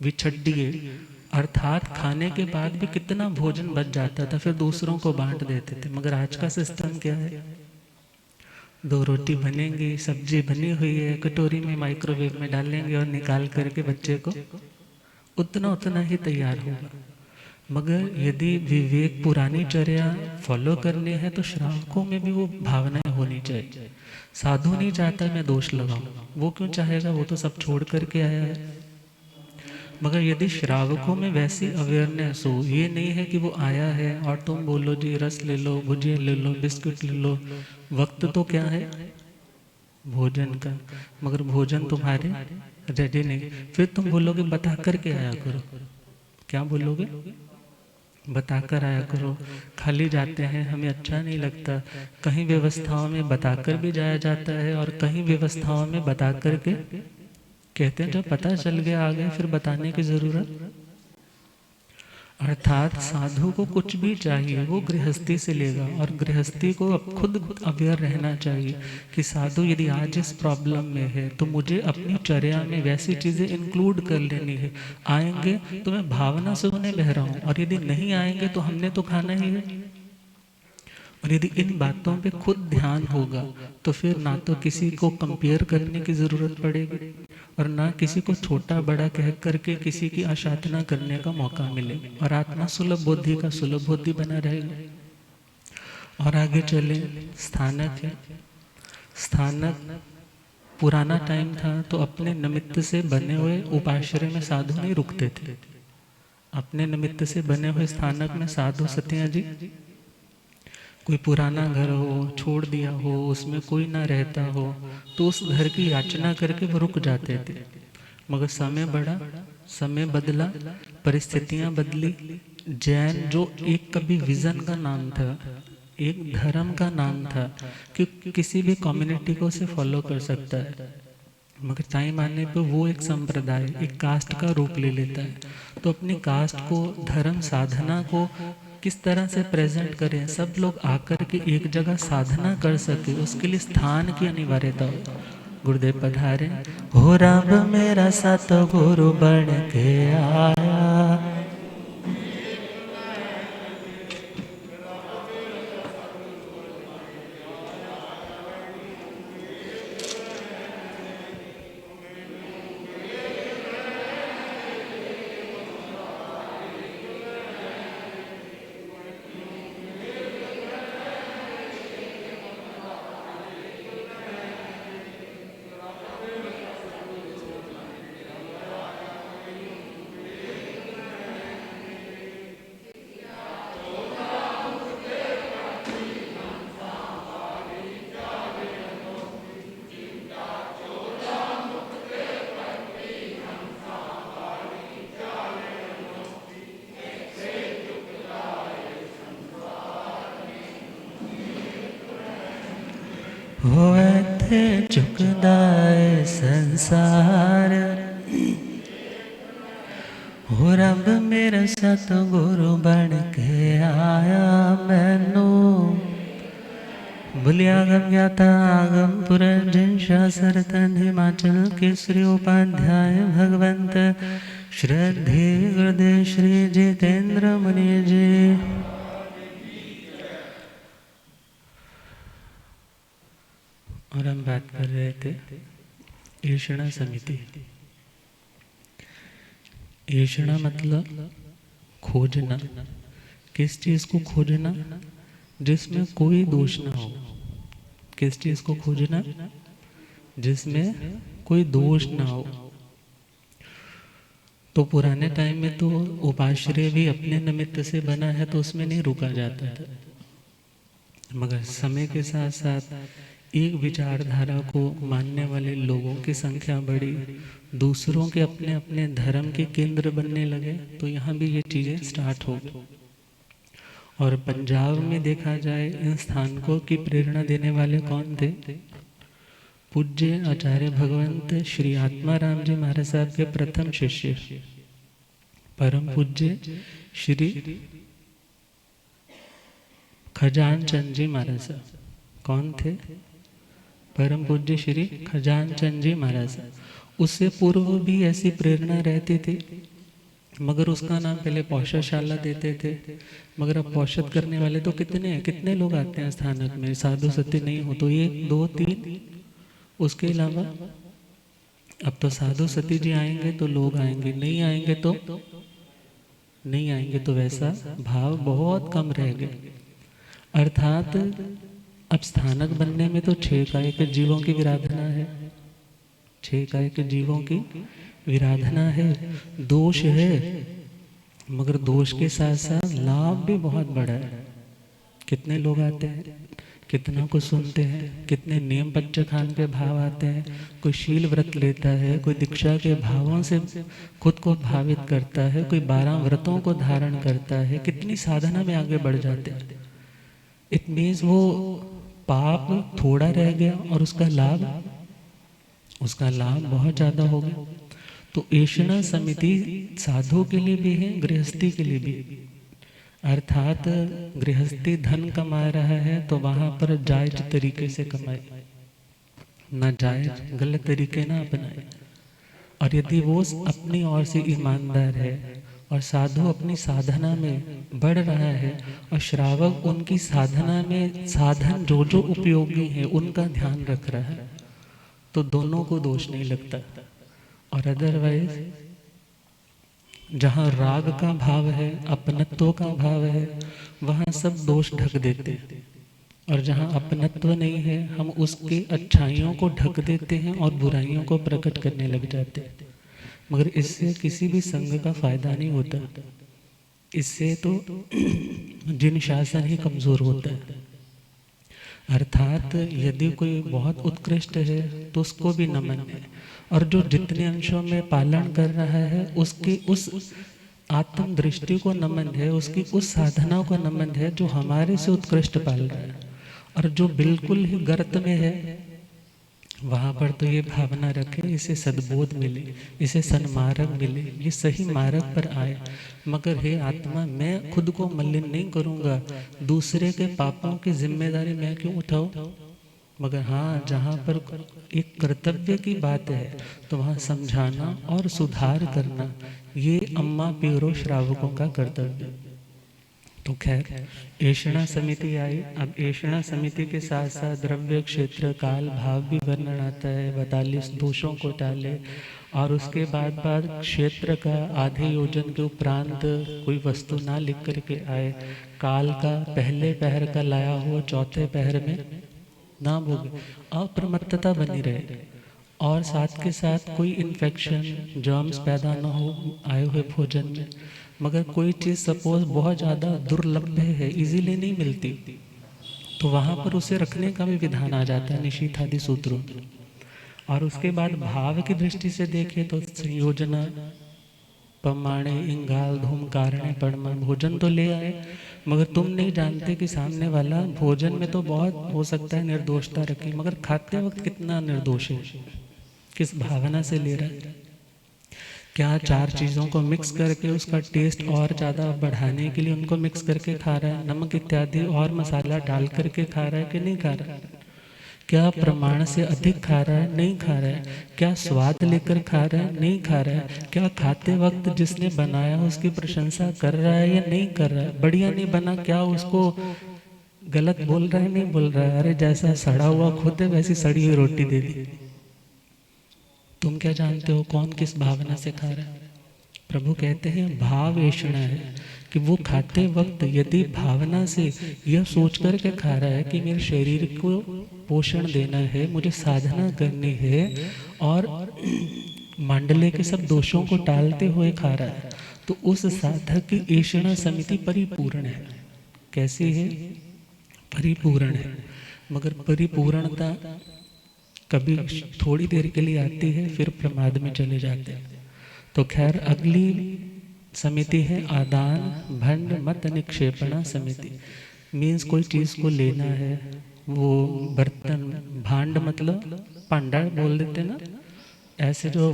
विछड्डिए, अर्थात खाने के बाद भी कितना भोजन बच जाता था, फिर दूसरों को बांट देते थे। मगर आज का सिस्टम क्या है, 2 रोटी बनेंगी, सब्जी बनी हुई है, कटोरी में माइक्रोवेव में डालेंगे और निकाल करके बच्चे को उतना उतना ही तैयार होगा। मगर यदि विवेक पुरानी चर्या फॉलो करनी है तो श्रावकों में भी वो भावनाएं होनी चाहिए। साधु नहीं चाहता मैं दोष लगाऊं, वो क्यों चाहेगा, वो तो सब छोड़ करके आया है। मगर यदि श्रावकों में वैसी अवेयरनेस हो, ये नहीं है कि वो आया है और तुम बोलो जी रस ले लो, भुजिया ले लो, बिस्कुट ले लो, वक्त तो क्या है भोजन का, मगर भोजन तुम्हारे रेडी नहीं। फिर तुम बोलोगे बता करके आया करो, क्या बोलोगे, बता कर आया करो। खाली जाते हैं हमें अच्छा नहीं लगता, कहीं व्यवस्थाओं में बताकर भी जाया जाता है और कहीं व्यवस्थाओं में बता करके कहते हैं जब पता चल गया आगे फिर बताने की जरूरत। अर्थात साधु को कुछ भी चाहिए वो गृहस्थी से लेगा, और गृहस्थी को अब खुद अवेयर रहना चाहिए कि साधु यदि आज इस प्रॉब्लम में है तो मुझे अपनी चर्या में वैसी चीज़ें इंक्लूड कर लेनी है। आएंगे तो मैं भावना से उन्हें बह रहा हूँ, और यदि नहीं आएंगे तो हमने तो खाना ही है। और यदि इन बातों पे खुद ध्यान होगा तो फिर ना तो किसी को कंपेयर करने की ज़रूरत पड़ेगी और ना किसी को छोटा बड़ा कह करके किसी की आशातना करने का मौका मिले, और आत्मा सुलभ बुद्धि का सुलभ बुद्धि बना रहेगा। और आगे चले, स्थानक है। स्थानक पुराना टाइम था तो अपने निमित्त से बने हुए उपाश्रय में साधु नहीं रुकते थे। अपने निमित्त से बने हुए स्थानक में साधु सत्या जी, कोई पुराना घर हो छोड़ दिया हो उसमें कोई ना रहता हो तो उस घर की याचना करके वो रुक जाते थे। मगर समय बढ़ा, समय बदला, परिस्थितियां बदली। जैन जो एक कभी विजन का नाम था, एक धर्म का नाम था कि किसी भी कम्युनिटी को उसे फॉलो कर सकता है, मगर टाइम आने पे वो एक संप्रदाय, एक कास्ट का रूप ले लेता है। तो अपनी कास्ट को, धर्म साधना को किस तरह से प्रेजेंट करें, सब लोग आकर के एक जगह साधना कर सके, उसके लिए स्थान की अनिवार्यता हो। गुरुदेव पधारे, हो रब मेरा सत गुरु बन के आया, होए थे चुकदाए संसार, हो रब मेरा सतगुरु बन के आया मैनू, बुलियागम ज्ञाता आगम पुरंजन शास्त्र तन हिमाचल केसरी उपाध्याय भगवंत श्रद्धे गुरुदेव श्री जितेंद्र मुनि जी। और हम बात कर रहे थे ईषणा समिति। ईषणा मतलब खोजना, किस चीज को खोजना, जिसमें कोई दोष ना हो। किस चीज को खोजना, जिसमें कोई दोष ना हो। तो पुराने टाइम में तो उपाश्रय भी अपने निमित्त से बना है तो उसमें नहीं रुका जाता था, मगर समय के साथ साथ एक विचारधारा को मानने वाले लोगों की संख्या बढ़ी, दूसरों के अपने अपने धर्म के केंद्र बनने लगे, तो यहाँ भी ये चीज़ें स्टार्ट हो गई। और पंजाब में देखा जाए इन स्थानकों की प्रेरणा देने वाले कौन थे? पूज्य आचार्य भगवंत श्री आत्मा राम जी महाराज साहब के प्रथम शिष्य परम पूज्य श्री खजान चंद जी महाराज साहब। कौन थे? परम पूज्य श्री खजान चंद जी महाराज। उससे पूर्व भी ऐसी प्रेरणा रहती थी, मगर उसका नाम पहले पौषधशाला देते थे। मगर अब पौषध करने वाले तो कितने लोग आते हैं स्थानक में, साधु सत्य नहीं हो तो ये 2-3, उसके अलावा अब तो साधु सती जी आएंगे तो लोग आएंगे, नहीं आएंगे तो नहीं आएंगे, तो वैसा भाव बहुत कम रह गए। अर्थात अब स्थानक बनने में तो 6 काय के जीवों की विराधना है, 6 काय के जीवों की विराधना है, दोष है, मगर दोष के साथ साथ लाभ भी बहुत बड़ा है। कितने लोग आते हैं, कितना कुछ सुनते हैं, कितने नियम पंचखान के भाव आते हैं, कोई शील व्रत लेता है, कोई दीक्षा के भावों से खुद को भावित करता है, कोई 12 व्रतों को धारण करता है, कितनी साधना में आगे बढ़ जाते हैं। इट मीन्स वो पाप थोड़ा रह गया और उसका लाभ बहुत ज़्यादा हो गया। तो ऐषणा समिति साधु के लिए भी है, गृहस्थी के लिए भी। अर्थात गृहस्थी धन कमा रहा है तो वहां पर जायज तरीके से कमाए, ना जायज गलत तरीके ना अपनाए। और यदि वो अपनी ओर से ईमानदार है और साधु अपनी साधना में बढ़ रहा है और श्रावक उनकी साधना में साधन जो जो उपयोगी है उनका ध्यान रख रहा है, तो दोनों को दोष नहीं लगता। और अदरवाइज जहाँ राग का भाव है, अपनत्व का भाव है, वहाँ सब दोष ढक देते हैं। और जहाँ अपनत्व नहीं है, हम उसकी अच्छाइयों को ढक देते हैं और बुराइयों को प्रकट करने लग जाते हैं। मगर इससे किसी भी संघ का फायदा नहीं होता, इससे तो जिन शासन ही कमजोर होता है। अर्थात यदि कोई बहुत उत्कृष्ट है तो उसको भी नमन है, और जो जितने अंशों में पालन कर रहा है उसकी उस आत्म दृष्टि को नमन है, उसकी उस साधना को नमन है जो हमारे से उत्कृष्ट पाल रहा है। और जो बिल्कुल ही गर्त में है वहाँ पर तो ये भावना रखे इसे सद्बोध मिले, इसे सन्मार्ग मिले, ये सही मार्ग पर आए। मगर हे आत्मा, मैं खुद को मलिन नहीं करूँगा, दूसरे के पापों की जिम्मेदारी मैं क्यों उठाऊं। मगर हाँ, जहाँ पर एक कर्तव्य की बात है तो वहाँ समझाना और सुधार करना, ये अम्मा प्योरो श्रावकों का कर्तव्य। तो खैर ऐषणा समिति आई। अब ऐषणा समिति के साथ साथ द्रव्य, क्षेत्र, काल, भाव भी वर्णन आता है, 42 दोषों को टाले। और उसके बाद क्षेत्र का आधे योजन के उपरांत कोई वस्तु ना लिख करके आए, काल का पहले पहर का लाया हुआ चौथे पहर में ना भोगे, अप्रमत्तता बनी रहे। और साथ के साथ कोई इन्फेक्शन, जर्म्स पैदा ना हो आए हुए भोजन में। मगर कोई चीज़ सपोज बहुत ज़्यादा दुर्लभ है, इजीली नहीं मिलती, तो वहाँ पर उसे रखने का भी विधान आ जाता है निषिद्धादि सूत्रों। और उसके बाद भाव की दृष्टि से देखें तो संयोजना, पमाणे, इंगाल, धूम, कारणे, परमा, भोजन तो ले आए, मगर तुम नहीं जानते कि सामने वाला भोजन में तो बहुत हो सकता है निर्दोषता रखी, मगर खाते वक्त कितना निर्दोष है, किस भावना से ले रहा है। क्या 4 चीज़ों को मिक्स करके उसका टेस्ट और ज़्यादा बढ़ाने के लिए उनको मिक्स करके खा रहा है, नमक इत्यादि और मसाला डाल करके खा रहा है कि नहीं खा रहा है। क्या प्रमाण से अधिक खा रहा है, नहीं खा रहा है। क्या स्वाद लेकर खा रहा है, नहीं खा रहा है। क्या खाते वक्त जिसने बनाया उसकी प्रशंसा कर रहा है या नहीं कर रहा है। बढ़िया नहीं बना, क्या उसको गलत बोल रहा है, नहीं बोल रहा है। अरे जैसा सड़ा हुआ खुद है वैसी सड़ी हुई रोटी दे दी। तुम क्या जानते हो कौन किस भावना से खा रहा है। प्रभु कहते हैं भाव ऐषणा है कि वो खाते वक्त यदि भावना से यह सोच कर के खा रहा है कि मेरे शरीर को पोषण देना है, मुझे साधना करनी है, और मांडल्य के सब दोषों को टालते हुए खा रहा है, तो उस साधक की ऐषणा समिति परिपूर्ण है। कैसी है? परिपूर्ण है। मगर परिपूर्णता कभी थोड़ी देर के लिए आती है, फिर प्रमाद में चले जाते हैं। तो खैर अगली समिति है आदान भंड मत निक्षेपणा समिति। मीन्स कोई चीज़ को लेना है, वो बर्तन, भांड मतलब पांडा बोल देते ना, ऐसे जो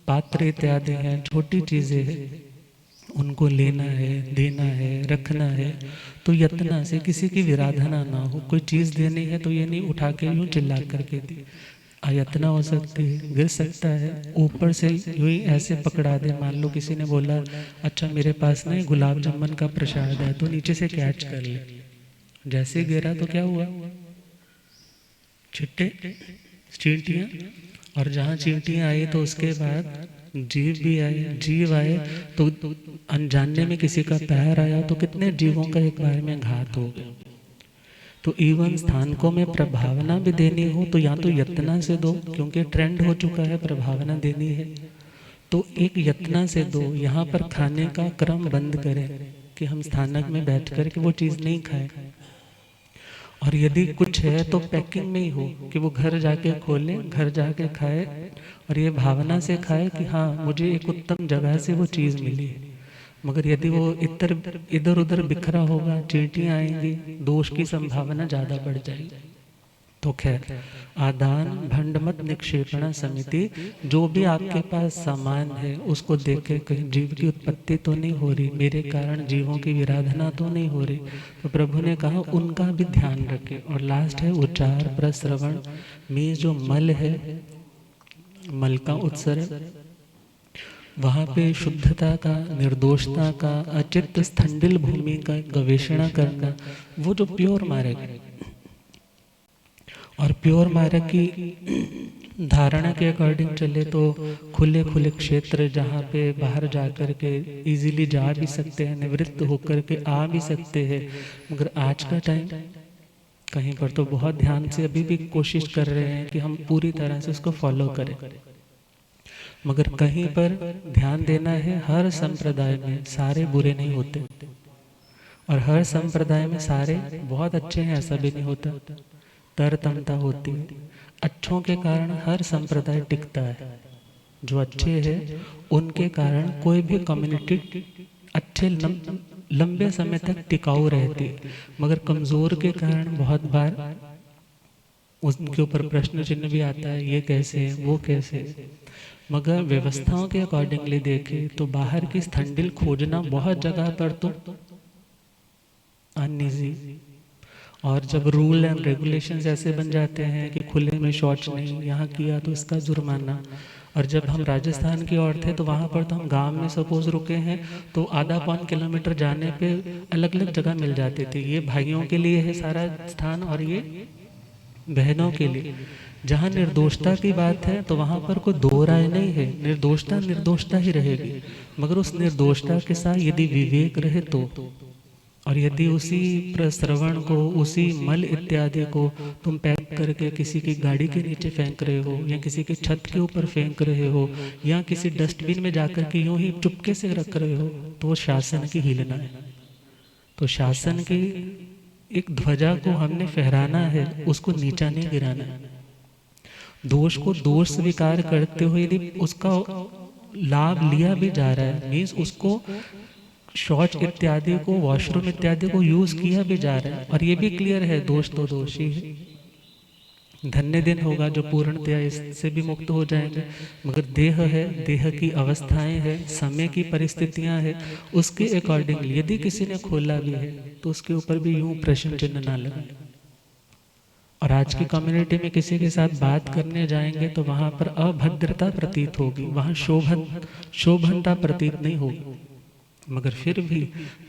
पात्र इत्यादि हैं, छोटी चीज़ें हैं, उनको लेना है, देना है, रखना है, तो यत्न से किसी की विराधना ना हो। कोई चीज़ देनी है तो ये नहीं उठा के यूँ चिल्ला करके दी, अयत्ना हो सकती है, गिर सकता है, ऊपर से यूँ ही ऐसे पकड़ा दे। मान लो किसी ने बोला अच्छा मेरे पास ना गुलाब जामुन का प्रसाद है, तो नीचे से कैच कर ले, जैसे गिरा तो क्या हुआ, छिट्टे चींटियाँ, और जहाँ चींटियाँ आई तो उसके बाद जीव भी आए, जीव आए तो अनजाने में किसी का पैर आया तो कितने जीवों का एक बार में घात हो गया। तो इवन स्थानकों में प्रभावना भी देनी हो तो या तो यत्ना से दो, क्योंकि ट्रेंड हो चुका है प्रभावना देनी है, तो एक यत्ना से दो। यहाँ पर खाने का क्रम बंद करें कि हम स्थानक में बैठ कर के वो चीज़ नहीं खाएं, और यदि कुछ है तो पैकिंग में ही हो कि वो घर जाके खोले, घर जाके खाए, और ये भावना से खाए कि हाँ मुझे एक उत्तम जगह से वो चीज़ मिली है। मगर यदि वो इधर उधर बिखरा होगा, चींटियाँ आएंगी, दोष की संभावना ज़्यादा बढ़ जाएगी। तो खैर, आदान भंडमत निक्षेपणा समिति, जो भी आपके पास सामान है उसको देखे कहीं जीव की उत्पत्ति तो नहीं हो रही, मेरे कारण जीवों की विराधना तो नहीं हो रही, तो प्रभु ने कहा उनका भी ध्यान रखें। और लास्ट है उच्चार प्रश्रवण, में जो मल है, मल का उत्सर्ग, वहाँ पे शुद्धता का, निर्दोषता का, अचित्त स्थंडिल भूमि का गवेषणा करना, वो जो प्योर मार्ग है। और प्योर मार्ग की धारणा के अकॉर्डिंग चले तो खुले खुले क्षेत्र जहाँ पे बाहर जा कर के इजीली जा भी सकते हैं, निवृत्त होकर के आ भी सकते हैं। मगर आज का टाइम कहीं पर तो बहुत ध्यान से अभी भी कोशिश कर रहे हैं कि हम पूरी तरह से उसको फॉलो करें, मगर कहीं पर ध्यान देना है, हर संप्रदाय में सारे बुरे नहीं होते, और हर संप्रदाय में सारे बहुत अच्छे हैं ऐसा भी नहीं होता, तरतमता होती है। अच्छों के कारण हर संप्रदाय टिकता है, जो अच्छे हैं उनके कारण कोई भी कम्युनिटी अच्छे लंबे समय तक टिकाऊ रहती है, मगर कमज़ोर के कारण बहुत बार उनके ऊपर प्रश्न चिन्ह भी आता है, ये कैसे है, वो कैसे है। मगर व्यवस्थाओं के अकॉर्डिंगली देखें तो बाहर की स्थंडिल खोजना बहुत जगह पर तो अनइजी, और जब रूल एंड रेगुलेशंस ऐसे बन जाते हैं कि खुले में शौच नहीं, यहाँ किया तो इसका जुर्माना। और जब हम राजस्थान की ओर थे तो वहाँ पर तो हम गांव में सपोज रुके हैं तो आधा पौन किलोमीटर जाने पे अलग अलग जगह मिल जाते थे, ये भाइयों के लिए है सारा स्थान और ये बहनों के लिए। जहाँ निर्दोषता की बात है तो वहाँ पर कोई दो राय नहीं है, निर्दोषता निर्दोषता ही रहेगी, मगर उस निर्दोषता के साथ यदि विवेक रहे तो, और यदि उसी प्रश्रवण को, उसी मल इत्यादि को तुम पैक करके किसी की गाड़ी के नीचे फेंक रहे हो, या किसी के छत के ऊपर फेंक रहे हो, या किसी डस्टबिन में जाकर के यूं ही चुपके से रख रहे हो, तो वो शासन की हीलना है। तो शासन की एक ध्वजा को हमने फहराना है, उसको नीचा नहीं गिराना है। दोष को दोष स्वीकार करते हुए यदि उसका लाभ लिया भी जा रहा है, मीन्स उसको शौच इत्यादि को, वॉशरूम इत्यादि को यूज किया भी जा रहा है, और ये भी क्लियर है दोष तो दोषी है। धन्य दिन होगा जो पूर्णतया इससे भी मुक्त हो जाएंगे, मगर देह है, देह की अवस्थाएं है, समय की परिस्थितियां है, उसके अकॉर्डिंगली यदि किसी ने खोला भी है तो उसके ऊपर भी यूं प्रश्न चिन्ह ना लगाए। और आज की कम्युनिटी में किसी के साथ बात करने जाएंगे तो वहां पर अभद्रता प्रतीत होगी, वहां शोभनता प्रतीत नहीं होगी, मगर फिर भी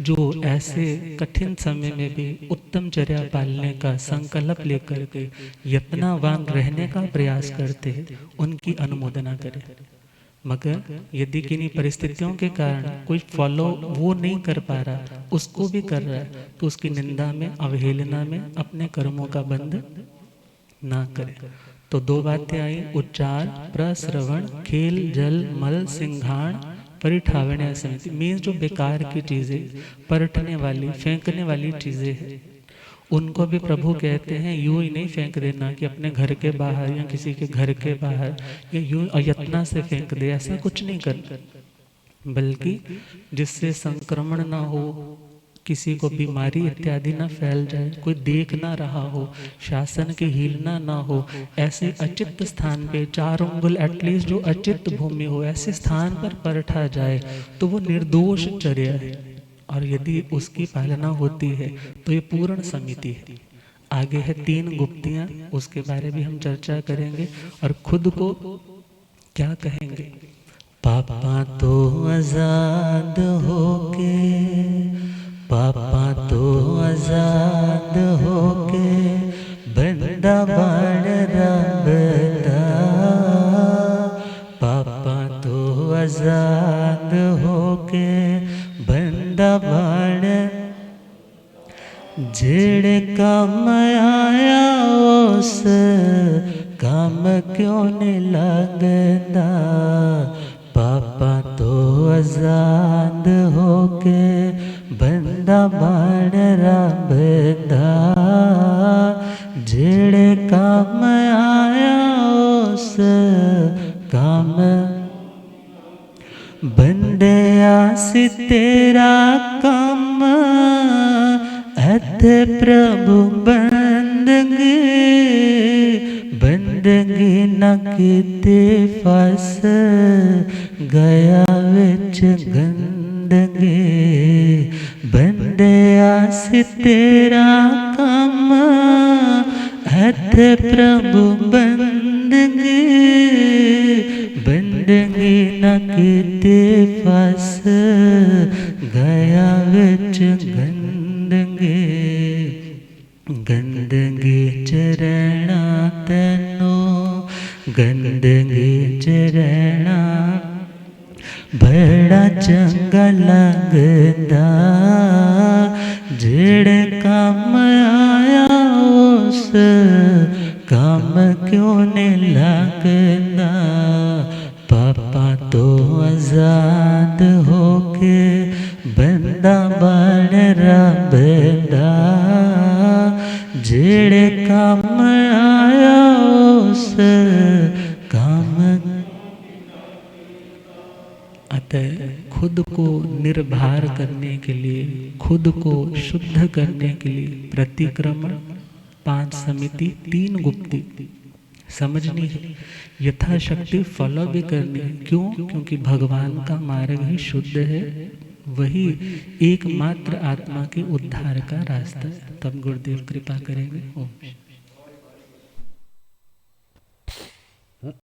जो ऐसे कठिन समय में भी उत्तम चर्या पालने का संकल्प लेकर के यत्नवान रहने का प्रयास करते हैं, उनकी अनुमोदना करें। मगर यदि किन्हीं परिस्थितियों के कारण कोई फॉलो वो नहीं कर पा रहा, उसको भी कर रहा है, तो उसकी निंदा में, अवहेलना में अपने कर्मों का बंध ना करे। तो दो बातें आई, उच्चार प्रश्रवण, खेल जल मल सिंघाण परिठावण्य समिति, मीन्स जो बेकार की चीजें, परटने वाली, फेंकने वाली चीजें हैं, उनको भी प्रभु कहते हैं यूं ही नहीं फेंक देना कि अपने घर के बाहर या किसी के घर के बाहर या यूं अयत्ना से फेंक दे, ऐसा कुछ नहीं करना, बल्कि जिससे संक्रमण ना हो, किसी को बीमारी इत्यादि ना फैल जाए, कोई देख ना रहा हो, शासन की हीलना ना हो, ऐसे अचित स्थान पे 4 उंगल एटलीस्ट जो अचित भूमि हो, ऐसे स्थान पर परठा जाए तो वो निर्दोष चर्या है, और यदि उसकी पालना होती है तो ये पूर्ण समिति है। आगे है 3 गुप्तियां, उसके बारे में हम चर्चा करेंगे, और खुद को क्या कहेंगे। पापा तो आजाद होके, पापा तो आजाद होके, बंदा बाण रब दा, जेड़े काम आया उस काम क्यों नहीं लगदा। पापा तो आजाद होके बंदा बन रबदा। जेड़े काम आया उस काम बंदे आसी तेरा काम इत्थे प्रभु बंदगी बंदगी न कीते फस गया विच गंदगी। बंदे आसी तेरा काम इत्थे प्रभु बंदगी बंदगी न कीते फस गया विच गंदगी। गंदगी च रहना तैनू गंदगी च रहना बड़ा चंगा लगदा। जेड़े काम आया उस काम क्यों नहीं लगदा। पापा तो आजाद होके बंदा बन रबदा। जेड़े काम आया उस काम। अतः खुद को निर्भर करने के लिए, खुद को शुद्ध करने के लिए प्रतिक्रमण, 5 समिति, 3 गुप्ती समझनी है, यथाशक्ति फॉलो भी करनी है। क्यों? क्योंकि भगवान का मार्ग ही शुद्ध है, वही एकमात्र आत्मा के उद्धार का रास्ता है। तब गुरुदेव कृपा करेंगे। ओम।